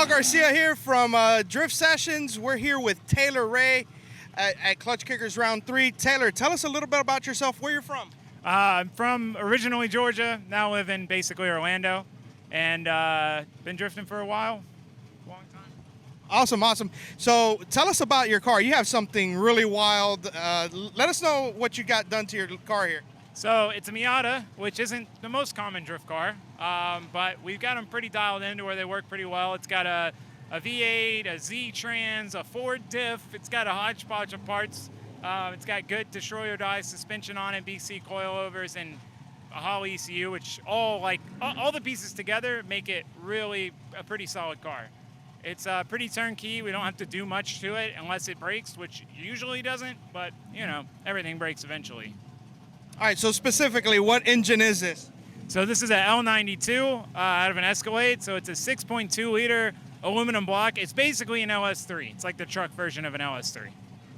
Miguel Garcia here from Drift Sessions. We're here with Taylor Ray at Clutch Kickers Round 3. Taylor, tell us a little bit about yourself, where you're from. I'm from originally Georgia, now live in basically Orlando, and been drifting for a while, long time. Awesome. So tell us about your car. You have something really wild. Let us know what you got done to your car here. So it's a Miata, which isn't the most common drift car, but we've got them pretty dialed into where they work pretty well. It's got a V8, a Z-Trans, a Ford diff. It's got a hodgepodge of parts. It's got good destroy or die suspension on it, BC coilovers, and a Holley ECU, which all the pieces together make it really a pretty solid car. It's pretty turnkey. We don't have to do much to it unless it breaks, which usually doesn't, but you know, everything breaks eventually. All right, so specifically, what engine is this? So this is an L92 out of an Escalade. So it's a 6.2 liter aluminum block. It's basically an LS3. It's like the truck version of an LS3.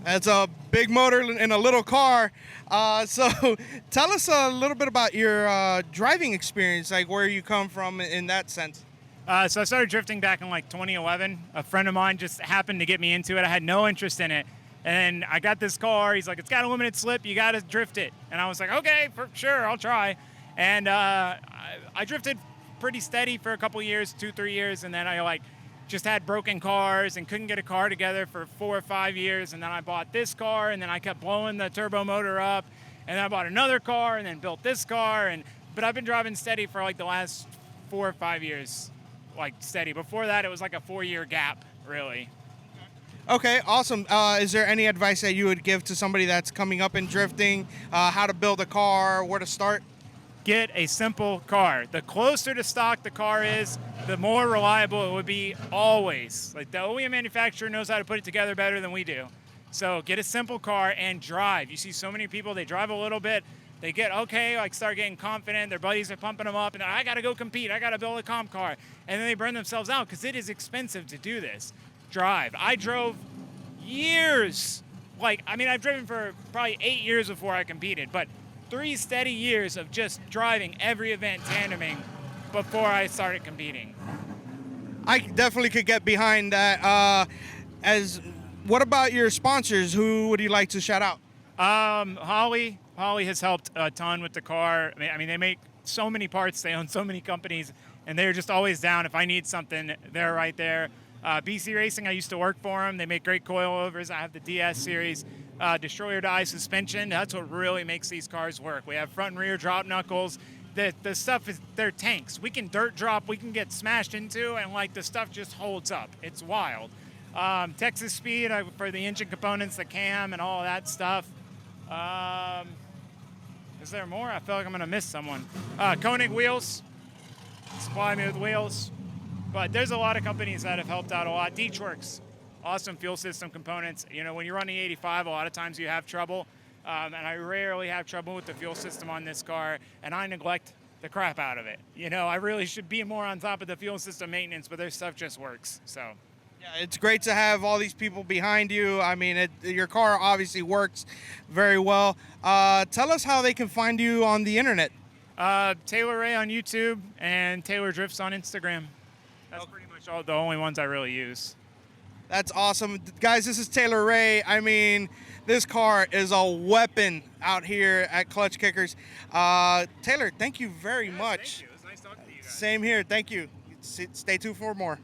That's a big motor in a little car. So tell us a little bit about your driving experience, like where you come from in that sense. So I started drifting back in like 2011. A friend of mine just happened to get me into it. I had no interest in it. And I got this car. He's like, it's got a limited slip. You got to drift it. And I was like, okay, for sure, I'll try. And I drifted pretty steady for a couple years, 2-3 years. And then I just had broken cars and couldn't get a car together for 4 or 5 years. And then I bought this car, and then I kept blowing the turbo motor up. And then I bought another car and then built this car. But I've been driving steady for like the last 4 or 5 years, like steady. Before that, it was like a 4-year gap, really. Okay, awesome. Is there any advice that you would give to somebody that's coming up in drifting, how to build a car, where to start? Get a simple car. The closer to stock the car is, the more reliable it would be always. Like the OEM manufacturer knows how to put it together better than we do. So get a simple car and drive. You see so many people, they drive a little bit, they get okay, start getting confident, their buddies are pumping them up, and I gotta go compete, I gotta build a comp car. And then they burn themselves out because it is expensive to do this. Drive. I drove years. I've driven for probably 8 years before I competed, but 3 steady years of just driving every event tandeming before I started competing. I definitely could get behind that. What about your sponsors? Who would you like to shout out? Holley has helped a ton with the car. I mean, they make so many parts. They own so many companies, and they're just always down. If I need something, they're right there. BC Racing, I used to work for them. They make great coilovers. I have the DS series. Destroy or die suspension. That's what really makes these cars work. We have front and rear drop knuckles. The stuff they're tanks. We can dirt drop, we can get smashed into, and the stuff just holds up. It's wild. Texas Speed for the engine components, the cam, and all that stuff. Is there more? I feel like I'm going to miss someone. Koenig Wheels. Supply me with wheels. But there's a lot of companies that have helped out a lot. Deechworks, awesome fuel system components. You know, when you're running 85, a lot of times you have trouble. And I rarely have trouble with the fuel system on this car, and I neglect the crap out of it. You know, I really should be more on top of the fuel system maintenance, but their stuff just works, so. Yeah, it's great to have all these people behind you. I mean, your car obviously works very well. Tell us how they can find you on the internet. Taylor Ray on YouTube and Taylor Drifts on Instagram. That's pretty much the only ones I really use. That's awesome. Guys, this is Taylor Ray. I mean, this car is a weapon out here at Clutch Kickers. Taylor, thank you very much. Thank you. It was nice talking to you guys. Same here. Thank you. Stay tuned for more.